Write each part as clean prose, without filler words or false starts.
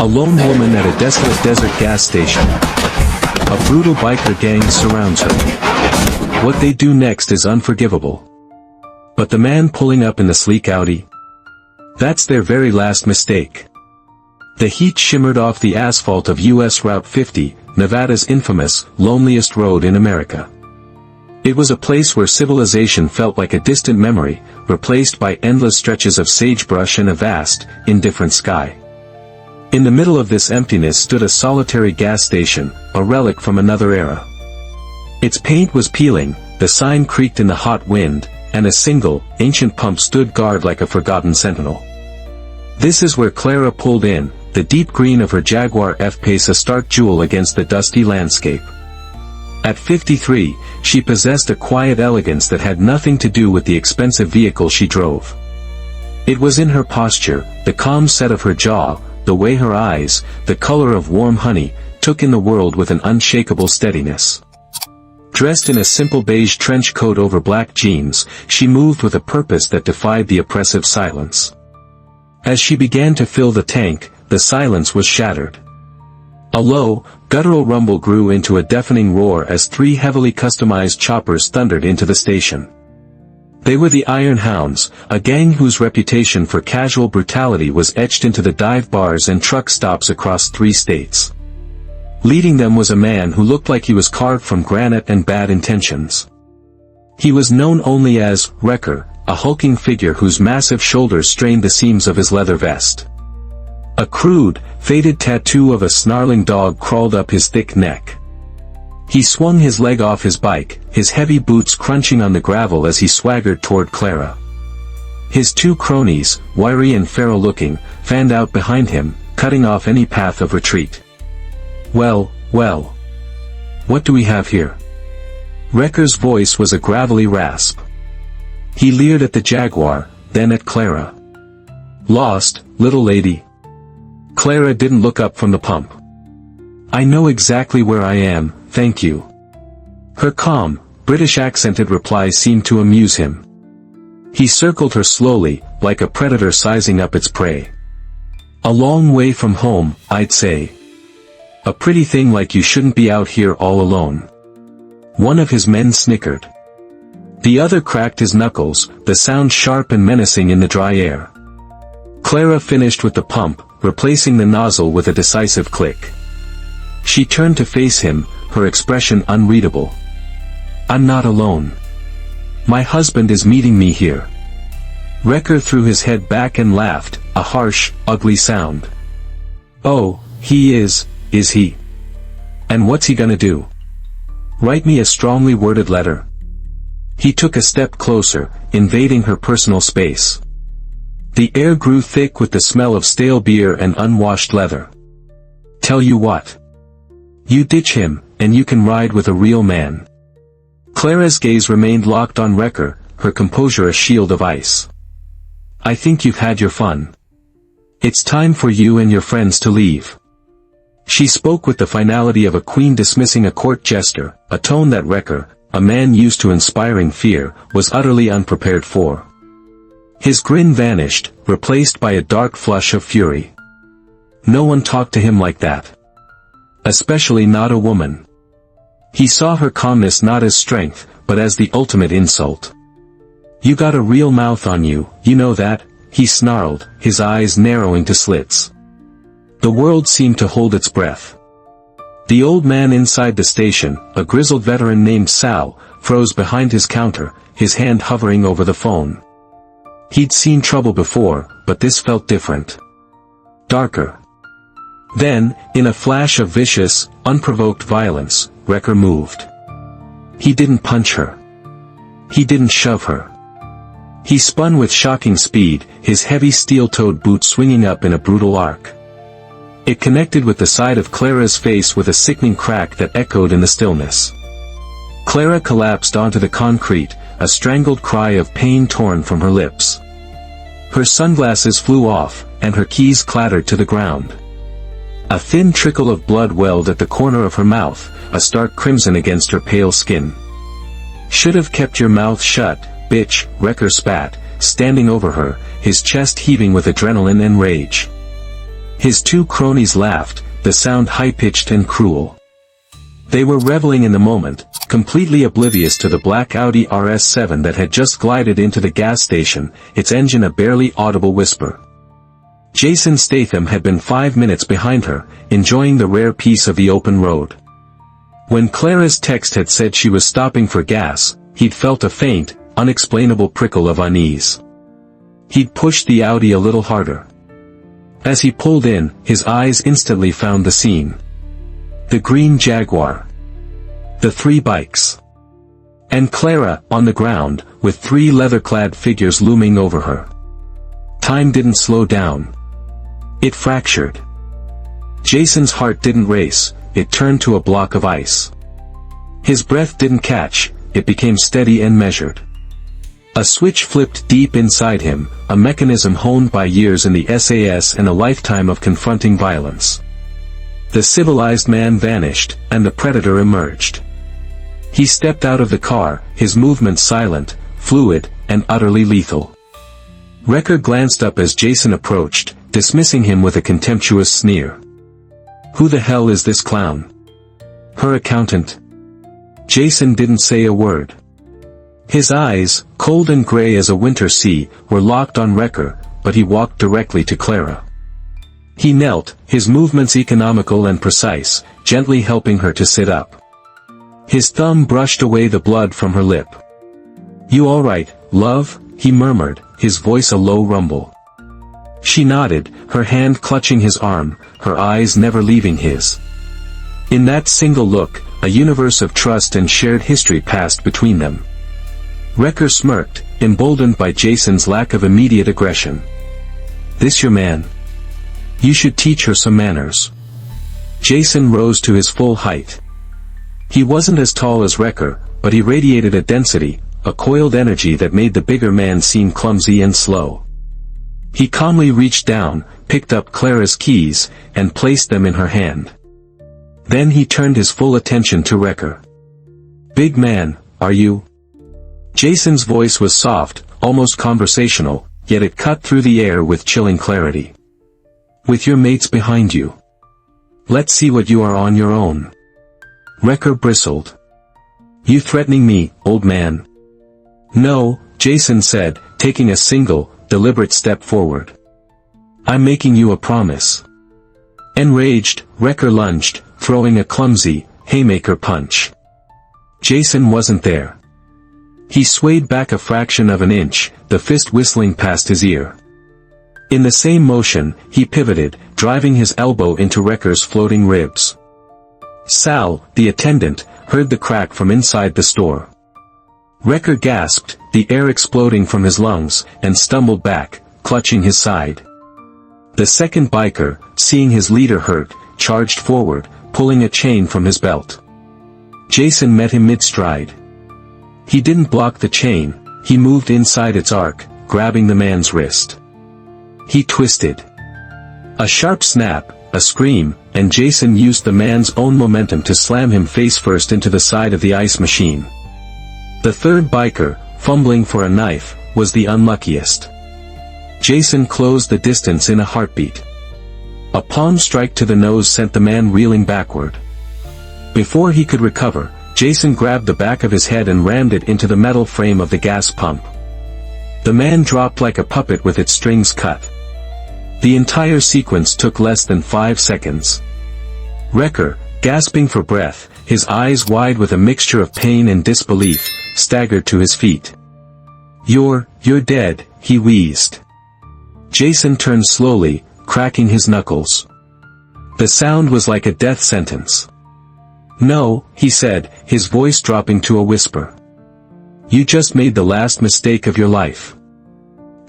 A lone woman at a desolate desert gas station. A brutal biker gang surrounds her. What they do next is unforgivable. But the man pulling up in the sleek Audi? That's their very last mistake. The heat shimmered off the asphalt of US Route 50, Nevada's infamous, loneliest road in America. It was a place where civilization felt like a distant memory, replaced by endless stretches of sagebrush and a vast, indifferent sky. In the middle of this emptiness stood a solitary gas station, a relic from another era. Its paint was peeling, the sign creaked in the hot wind, and a single, ancient pump stood guard like a forgotten sentinel. This is where Clara pulled in, the deep green of her Jaguar F-Pace a stark jewel against the dusty landscape. At 53, she possessed a quiet elegance that had nothing to do with the expensive vehicle she drove. It was in her posture, the calm set of her jaw, the way her eyes, the color of warm honey, took in the world with an unshakable steadiness. Dressed in a simple beige trench coat over black jeans, she moved with a purpose that defied the oppressive silence. As she began to fill the tank, the silence was shattered. A low, guttural rumble grew into a deafening roar as three heavily customized choppers thundered into the station. They were the Iron Hounds, a gang whose reputation for casual brutality was etched into the dive bars and truck stops across 3 states. Leading them was a man who looked like he was carved from granite and bad intentions. He was known only as Wrecker, a hulking figure whose massive shoulders strained the seams of his leather vest. A crude, faded tattoo of a snarling dog crawled up his thick neck. He swung his leg off his bike, his heavy boots crunching on the gravel as he swaggered toward Clara. His 2 cronies, wiry and feral-looking, fanned out behind him, cutting off any path of retreat. Well, well. What do we have here? Wrecker's voice was a gravelly rasp. He leered at the Jaguar, then at Clara. Lost, little lady? Clara didn't look up from the pump. I know exactly where I am, thank you. Her calm, British-accented reply seemed to amuse him. He circled her slowly, like a predator sizing up its prey. A long way from home, I'd say. A pretty thing like you shouldn't be out here all alone. One of his men snickered. The other cracked his knuckles, the sound sharp and menacing in the dry air. Clara finished with the pump, replacing the nozzle with a decisive click. She turned to face him, her expression unreadable. I'm not alone. My husband is meeting me here. Wrecker threw his head back and laughed, a harsh, ugly sound. Oh, he is he? And what's he gonna do? Write me a strongly worded letter? He took a step closer, invading her personal space. The air grew thick with the smell of stale beer and unwashed leather. Tell you what. You ditch him, and you can ride with a real man. Clara's gaze remained locked on Wrecker, her composure a shield of ice. I think you've had your fun. It's time for you and your friends to leave. She spoke with the finality of a queen dismissing a court jester, a tone that Wrecker, a man used to inspiring fear, was utterly unprepared for. His grin vanished, replaced by a dark flush of fury. No one talked to him like that. Especially not a woman. He saw her calmness not as strength, but as the ultimate insult. You got a real mouth on you, you know that, he snarled, his eyes narrowing to slits. The world seemed to hold its breath. The old man inside the station, a grizzled veteran named Sal, froze behind his counter, his hand hovering over the phone. He'd seen trouble before, but this felt different. Darker. Then, in a flash of vicious, unprovoked violence, Wrecker moved. He didn't punch her. He didn't shove her. He spun with shocking speed, his heavy steel-toed boot swinging up in a brutal arc. It connected with the side of Clara's face with a sickening crack that echoed in the stillness. Clara collapsed onto the concrete, a strangled cry of pain torn from her lips. Her sunglasses flew off, and her keys clattered to the ground. A thin trickle of blood welled at the corner of her mouth, a stark crimson against her pale skin. Should have kept your mouth shut, bitch, Wrecker spat, standing over her, his chest heaving with adrenaline and rage. His two cronies laughed, the sound high-pitched and cruel. They were reveling in the moment, completely oblivious to the black Audi RS7 that had just glided into the gas station, its engine a barely audible whisper. Jason Statham had been 5 minutes behind her, enjoying the rare peace of the open road. When Clara's text had said she was stopping for gas, he'd felt a faint, unexplainable prickle of unease. He'd pushed the Audi a little harder. As he pulled in, his eyes instantly found the scene. The green Jaguar. The 3 bikes. And Clara, on the ground, with 3 leather-clad figures looming over her. Time didn't slow down. It fractured. Jason's heart didn't race, it turned to a block of ice. His breath didn't catch, it became steady and measured. A switch flipped deep inside him, a mechanism honed by years in the SAS and a lifetime of confronting violence. The civilized man vanished, and the predator emerged. He stepped out of the car, his movements silent, fluid, and utterly lethal. Wrecker glanced up as Jason approached, dismissing him with a contemptuous sneer. "Who the hell is this clown? Her accountant?" Jason didn't say a word. His eyes, cold and gray as a winter sea, were locked on Wrecker, but he walked directly to Clara. He knelt, his movements economical and precise, gently helping her to sit up. His thumb brushed away the blood from her lip. "You all right, love?" he murmured, his voice a low rumble. She nodded, her hand clutching his arm, her eyes never leaving his. In that single look, a universe of trust and shared history passed between them. Wrecker smirked, emboldened by Jason's lack of immediate aggression. "This your man? You should teach her some manners." Jason rose to his full height. He wasn't as tall as Wrecker, but he radiated a density, a coiled energy that made the bigger man seem clumsy and slow. He calmly reached down, picked up Clara's keys, and placed them in her hand. Then he turned his full attention to Wrecker. "Big man, are you?" Jason's voice was soft, almost conversational, yet it cut through the air with chilling clarity. "With your mates behind you. Let's see what you are on your own." Wrecker bristled. "You threatening me, old man?" "No," Jason said, taking a single, deliberate step forward. "I'm making you a promise." Enraged, Wrecker lunged, throwing a clumsy, haymaker punch. Jason wasn't there. He swayed back a fraction of an inch, the fist whistling past his ear. In the same motion, he pivoted, driving his elbow into Wrecker's floating ribs. Sal, the attendant, heard the crack from inside the store. Wrecker gasped, the air exploding from his lungs, and stumbled back, clutching his side. The second biker, seeing his leader hurt, charged forward, pulling a chain from his belt. Jason met him mid-stride. He didn't block the chain, he moved inside its arc, grabbing the man's wrist. He twisted. A sharp snap, a scream, and Jason used the man's own momentum to slam him face-first into the side of the ice machine. The third biker, fumbling for a knife, was the unluckiest. Jason closed the distance in a heartbeat. A palm strike to the nose sent the man reeling backward. Before he could recover, Jason grabbed the back of his head and rammed it into the metal frame of the gas pump. The man dropped like a puppet with its strings cut. The entire sequence took less than 5 seconds. Wrecker, gasping for breath, his eyes wide with a mixture of pain and disbelief, staggered to his feet. You're dead," he wheezed. Jason turned slowly, cracking his knuckles. The sound was like a death sentence. "No," he said, his voice dropping to a whisper. "You just made the last mistake of your life."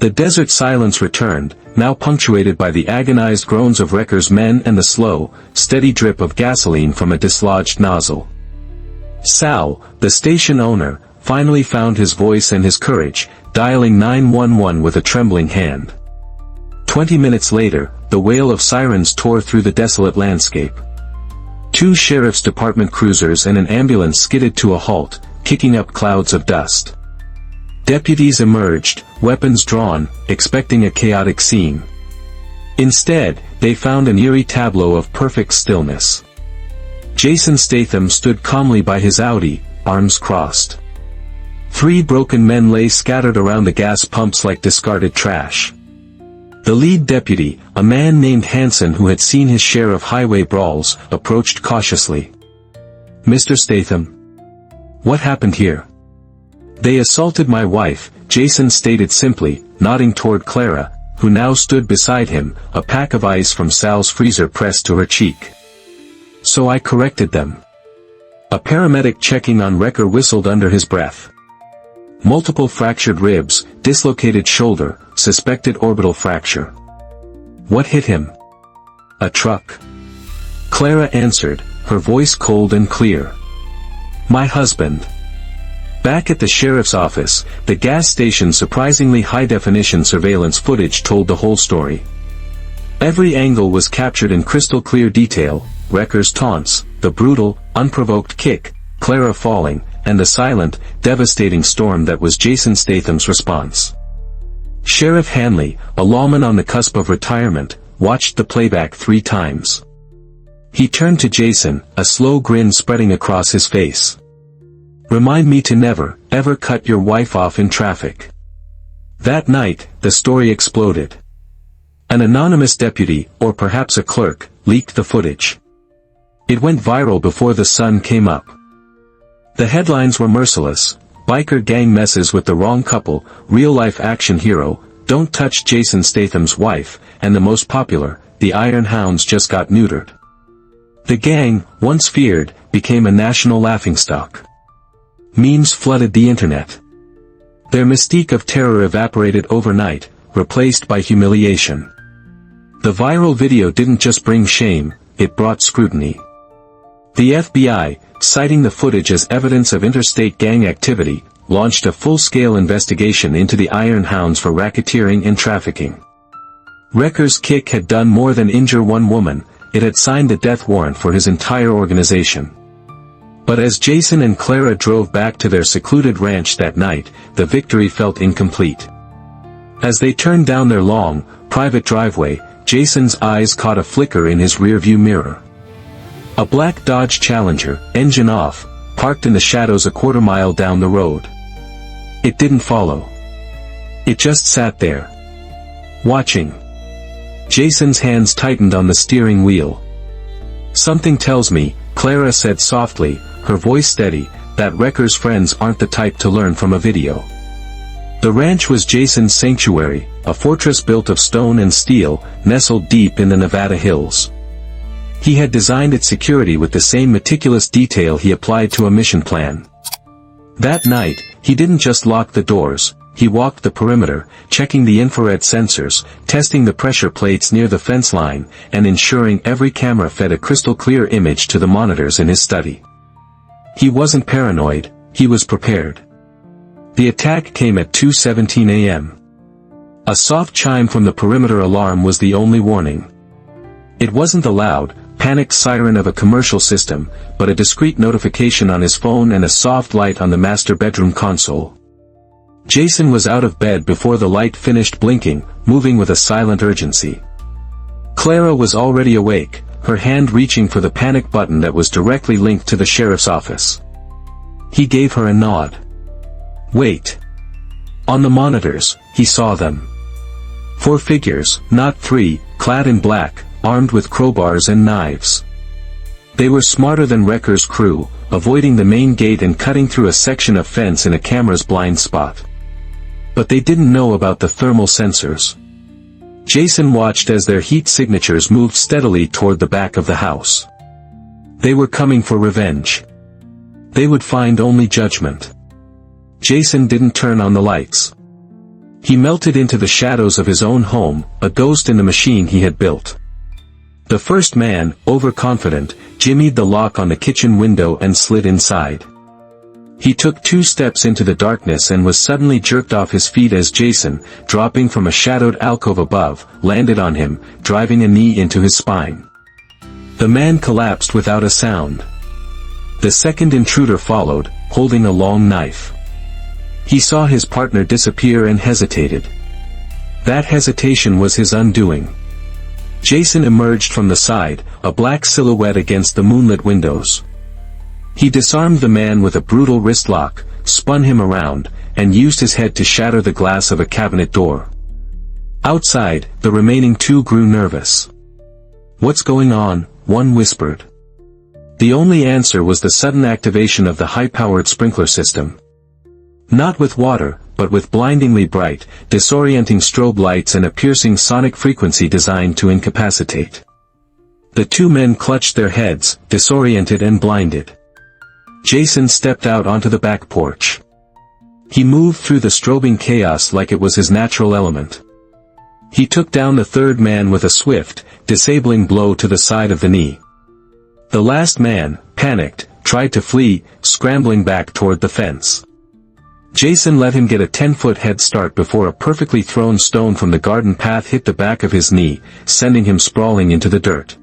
The desert silence returned, now punctuated by the agonized groans of Wrecker's men and the slow, steady drip of gasoline from a dislodged nozzle. Sal, the station owner, finally found his voice and his courage, dialing 911 with a trembling hand. 20 minutes later, the wail of sirens tore through the desolate landscape. 2 sheriff's department cruisers and an ambulance skidded to a halt, kicking up clouds of dust. Deputies emerged, weapons drawn, expecting a chaotic scene. Instead, they found an eerie tableau of perfect stillness. Jason Statham stood calmly by his Audi, arms crossed. 3 broken men lay scattered around the gas pumps like discarded trash. The lead deputy, a man named Hansen who had seen his share of highway brawls, approached cautiously. "Mr. Statham? What happened here?" "They assaulted my wife," Jason stated simply, nodding toward Clara, who now stood beside him, a pack of ice from Sal's freezer pressed to her cheek. "So I corrected them." A paramedic checking on Wrecker whistled under his breath. "Multiple fractured ribs, dislocated shoulder, suspected orbital fracture." "What hit him?" "A truck." Clara answered, her voice cold and clear. "My husband." Back at the sheriff's office, the gas station's surprisingly high-definition surveillance footage told the whole story. Every angle was captured in crystal-clear detail: Wrecker's taunts, the brutal, unprovoked kick, Clara falling, and the silent, devastating storm that was Jason Statham's response. Sheriff Hanley, a lawman on the cusp of retirement, watched the playback 3 times. He turned to Jason, a slow grin spreading across his face. "Remind me to never, ever cut your wife off in traffic." That night, the story exploded. An anonymous deputy, or perhaps a clerk, leaked the footage. It went viral before the sun came up. The headlines were merciless: "Biker gang messes with the wrong couple, real-life action hero, don't touch Jason Statham's wife," and the most popular, "The Iron Hounds just got neutered." The gang, once feared, became a national laughingstock. Memes flooded the internet. Their mystique of terror evaporated overnight, replaced by humiliation. The viral video didn't just bring shame, it brought scrutiny. The FBI, citing the footage as evidence of interstate gang activity, launched a full-scale investigation into the Iron Hounds for racketeering and trafficking. Wrecker's kick had done more than injure one woman, it had signed the death warrant for his entire organization. But as Jason and Clara drove back to their secluded ranch that night, the victory felt incomplete. As they turned down their long, private driveway, Jason's eyes caught a flicker in his rearview mirror. A black Dodge Challenger, engine off, parked in the shadows a quarter-mile down the road. It didn't follow. It just sat there, watching. Jason's hands tightened on the steering wheel. "Something tells me," Clara said softly, her voice steady, "that Wrecker's friends aren't the type to learn from a video." The ranch was Jason's sanctuary, a fortress built of stone and steel, nestled deep in the Nevada hills. He had designed its security with the same meticulous detail he applied to a mission plan. That night, he didn't just lock the doors, he walked the perimeter, checking the infrared sensors, testing the pressure plates near the fence line, and ensuring every camera fed a crystal-clear image to the monitors in his study. He wasn't paranoid, he was prepared. The attack came at 2:17 a.m. A soft chime from the perimeter alarm was the only warning. It wasn't the loud, panicked siren of a commercial system, but a discreet notification on his phone and a soft light on the master bedroom console. Jason was out of bed before the light finished blinking, moving with a silent urgency. Clara was already awake, her hand reaching for the panic button that was directly linked to the sheriff's office. He gave her a nod. "Wait." On the monitors, he saw them. 4 figures, not 3, clad in black, armed with crowbars and knives. They were smarter than Wrecker's crew, avoiding the main gate and cutting through a section of fence in a camera's blind spot. But they didn't know about the thermal sensors. Jason watched as their heat signatures moved steadily toward the back of the house. They were coming for revenge. They would find only judgment. Jason didn't turn on the lights. He melted into the shadows of his own home, a ghost in the machine he had built. The first man, overconfident, jimmied the lock on the kitchen window and slid inside. He took 2 steps into the darkness and was suddenly jerked off his feet as Jason, dropping from a shadowed alcove above, landed on him, driving a knee into his spine. The man collapsed without a sound. The second intruder followed, holding a long knife. He saw his partner disappear and hesitated. That hesitation was his undoing. Jason emerged from the side, a black silhouette against the moonlit windows. He disarmed the man with a brutal wrist lock, spun him around, and used his head to shatter the glass of a cabinet door. Outside, the remaining two grew nervous. "What's going on?" one whispered. The only answer was the sudden activation of the high-powered sprinkler system. Not with water, but with blindingly bright, disorienting strobe lights and a piercing sonic frequency designed to incapacitate. The two men clutched their heads, disoriented and blinded. Jason stepped out onto the back porch. He moved through the strobing chaos like it was his natural element. He took down the third man with a swift, disabling blow to the side of the knee. The last man, panicked, tried to flee, scrambling back toward the fence. Jason let him get a 10-foot head start before a perfectly thrown stone from the garden path hit the back of his knee, sending him sprawling into the dirt.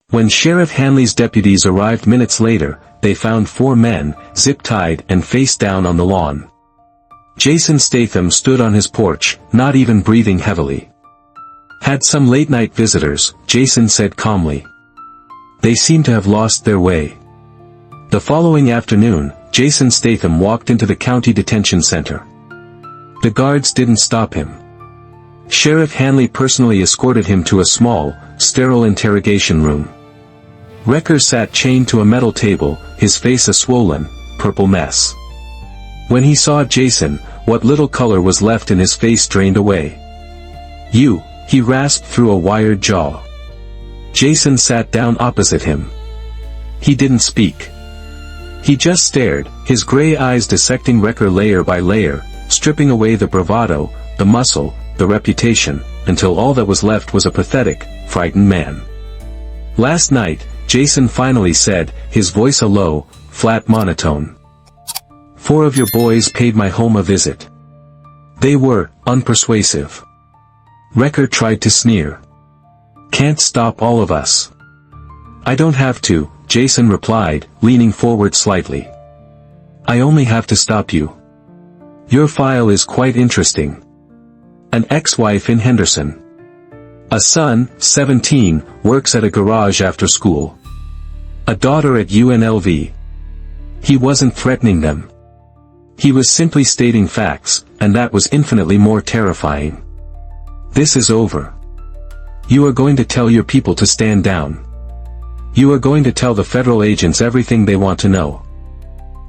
When Sheriff Hanley's deputies arrived minutes later, they found 4 men, zip-tied and face down on the lawn. Jason Statham stood on his porch, not even breathing heavily. "Had some late-night visitors," Jason said calmly. "They seem to have lost their way." The following afternoon, Jason Statham walked into the county detention center. The guards didn't stop him. Sheriff Hanley personally escorted him to a small, sterile interrogation room. Wrecker sat chained to a metal table, his face a swollen, purple mess. When he saw Jason, what little color was left in his face drained away. "You," he rasped through a wired jaw. Jason sat down opposite him. He didn't speak. He just stared, his gray eyes dissecting Wrecker layer by layer, stripping away the bravado, the muscle, the reputation, until all that was left was a pathetic, frightened man. "Last night," Jason finally said, his voice a low, flat monotone. "4 of your boys paid my home a visit. They were unpersuasive." Wrecker tried to sneer. "Can't stop all of us." "I don't have to," Jason replied, leaning forward slightly. "I only have to stop you. Your file is quite interesting. An ex-wife in Henderson. A son, 17, works at a garage after school. A daughter at UNLV. He wasn't threatening them. He was simply stating facts, and that was infinitely more terrifying. This is over. You are going to tell your people to stand down. You are going to tell the federal agents everything they want to know.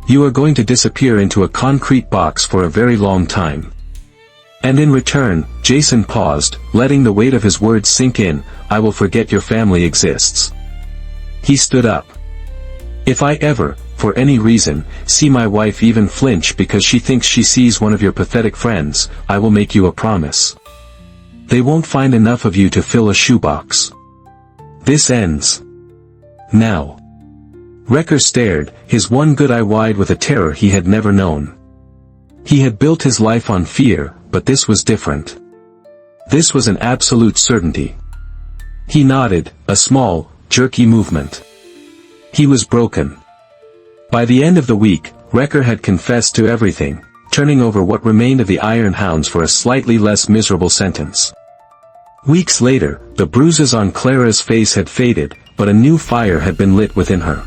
You are going to disappear into a concrete box for a very long time. And in return," Jason paused, letting the weight of his words sink in, "I will forget your family exists." He stood up. "If I ever, for any reason, see my wife even flinch because she thinks she sees one of your pathetic friends, I will make you a promise. They won't find enough of you to fill a shoebox. This ends. Now." Wrecker stared, his one good eye wide with a terror he had never known. He had built his life on fear, but this was different. This was an absolute certainty. He nodded, a small, jerky movement. He was broken. By the end of the week, Wrecker had confessed to everything, turning over what remained of the Iron Hounds for a slightly less miserable sentence. Weeks later, the bruises on Clara's face had faded, but a new fire had been lit within her.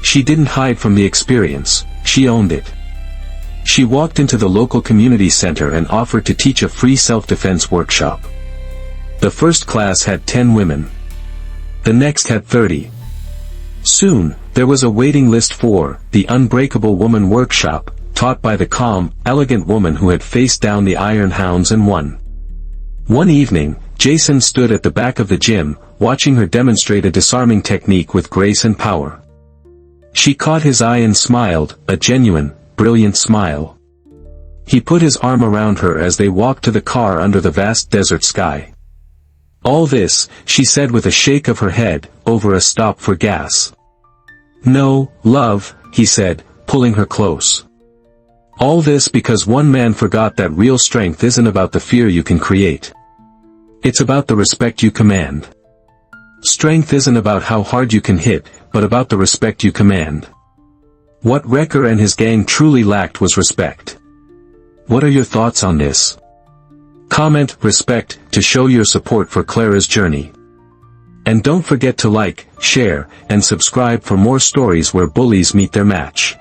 She didn't hide from the experience, she owned it. She walked into the local community center and offered to teach a free self-defense workshop. The first class had 10 women. The next had 30. Soon, there was a waiting list for the Unbreakable Woman workshop, taught by the calm, elegant woman who had faced down the Iron Hounds and won. One evening, Jason stood at the back of the gym, watching her demonstrate a disarming technique with grace and power. She caught his eye and smiled, a genuine, brilliant smile. He put his arm around her as they walked to the car under the vast desert sky. "All this," she said with a shake of her head, over a stop for gas. "No, love," he said, pulling her close. "All this because one man forgot that real strength isn't about the fear you can create. It's about the respect you command. Strength isn't about how hard you can hit, but about the respect you command." What Wrecker and his gang truly lacked was respect. What are your thoughts on this? Comment respect to show your support for Clara's journey. And don't forget to like, share, and subscribe for more stories where bullies meet their match.